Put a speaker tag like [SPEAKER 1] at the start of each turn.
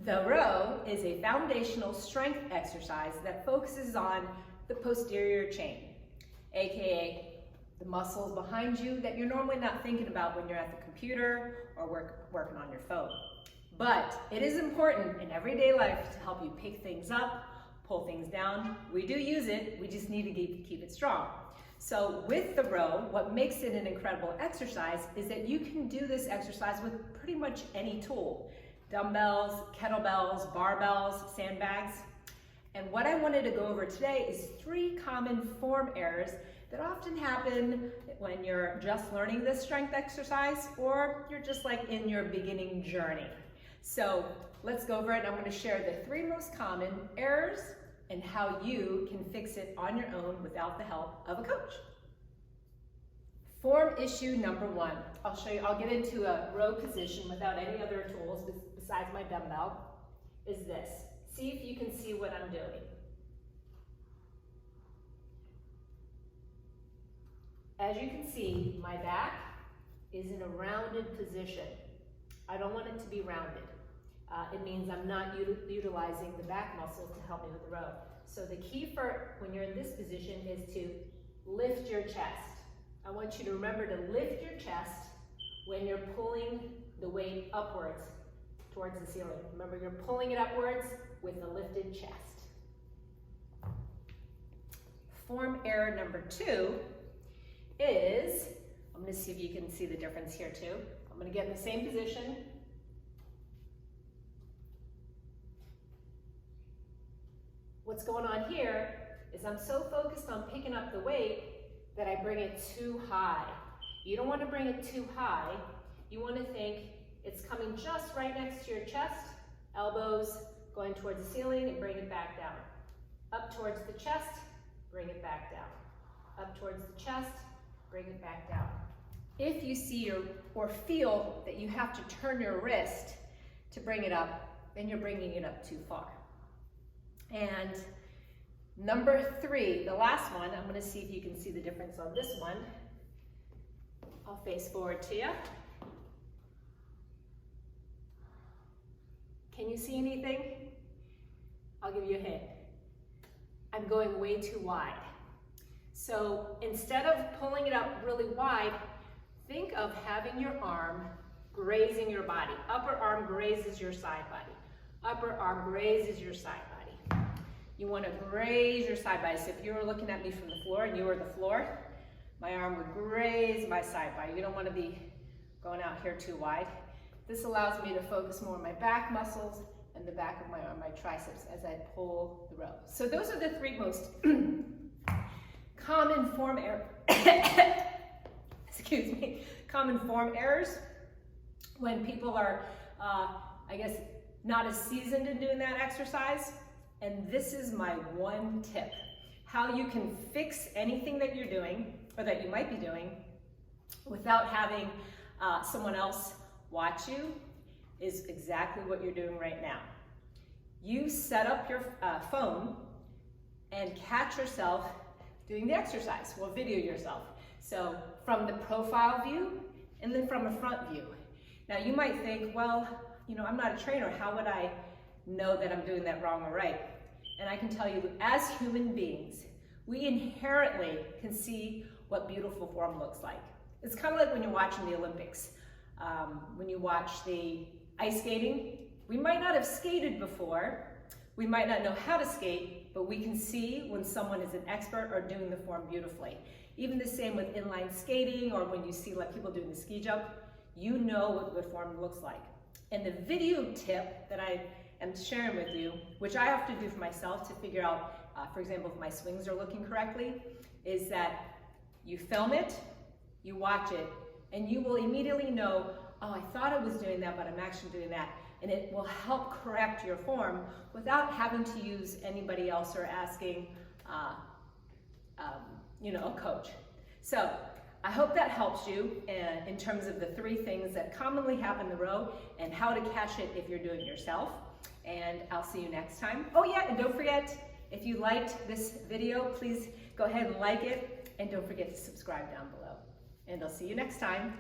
[SPEAKER 1] The row is a foundational strength exercise that focuses on the posterior chain, aka the muscles behind you that you're normally not thinking about when you're at the computer or working on your phone. But it is important in everyday life to help you pick things up, pull things down. We do use it, we just need to keep it strong. So with the row, what makes it an incredible exercise is that you can do this exercise with pretty much any tool. Dumbbells, kettlebells, barbells, sandbags. And what I wanted to go over today is 3 common form errors that often happen when you're just learning this strength exercise or you're just like in your beginning journey. So let's go over it. I'm going to share the 3 most common errors and how you can fix it on your own without the help of a coach. Form issue number 1. I'll get into a row position without any other tools besides my dumbbell, is this. See if you can see what I'm doing. As you can see, my back is in a rounded position. I don't want it to be rounded. It means I'm not utilizing the back muscles to help me with the row. So the key for when you're in this position is to lift your chest. I want you to remember to lift your chest when you're pulling the weight upwards towards the ceiling. Remember, you're pulling it upwards with a lifted chest. Form error number 2 is, I'm going to see if you can see the difference here too. I'm going to get in the same position. What's going on here is I'm so focused on picking up the weight that I bring it too high. You don't want to bring it too high. You want to think it's coming just right next to your chest, elbows going towards the ceiling and bring it back down. Up towards the chest, bring it back down. Up towards the chest, bring it back down. If you see or feel that you have to turn your wrist to bring it up, then you're bringing it up too far. And number 3, the last one, I'm going to see if you can see the difference on this one. I'll face forward to you. Can you see anything? I'll give you a hint. I'm going way too wide. So instead of pulling it up really wide, think of having your arm grazing your body. Upper arm grazes your side body. Upper arm grazes your side body. You want to graze your side body. So if you were looking at me from the floor and you were the floor, my arm would graze my side body. You don't want to be going out here too wide. This allows me to focus more on my back muscles and the back of my arm, my triceps, as I pull the row. So those are the 3 most common form errors. Excuse me, common form errors when people are, I guess, not as seasoned in doing that exercise. And this is my 1 tip. How you can fix anything that you're doing, or that you might be doing, without having someone else watch you, is exactly what you're doing right now. You set up your phone and catch yourself doing the exercise. Well, video yourself. So from the profile view and then from a front view. Now you might think, well, you know, I'm not a trainer. How would I know that I'm doing that wrong or right? And I can tell you, as human beings, we inherently can see what beautiful form looks like. It's kind of like when you're watching the Olympics. When you watch the ice skating, we might not have skated before, we might not know how to skate, but we can see when someone is an expert or doing the form beautifully. Even the same with inline skating, or when you see like people doing the ski jump, you know what good form looks like. And the video tip that I am sharing with you, which I have to do for myself to figure out, for example, if my swings are looking correctly, is that you film it, you watch it, and you will immediately know, oh, I thought I was doing that, but I'm actually doing that. And it will help correct your form without having to use anybody else or asking, you know, a coach. So I hope that helps you in terms of the 3 things that commonly happen in the row and how to catch it if you're doing it yourself. And I'll see you next time. Oh yeah, and don't forget, if you liked this video, please go ahead and like it, and don't forget to subscribe down below. And I'll see you next time.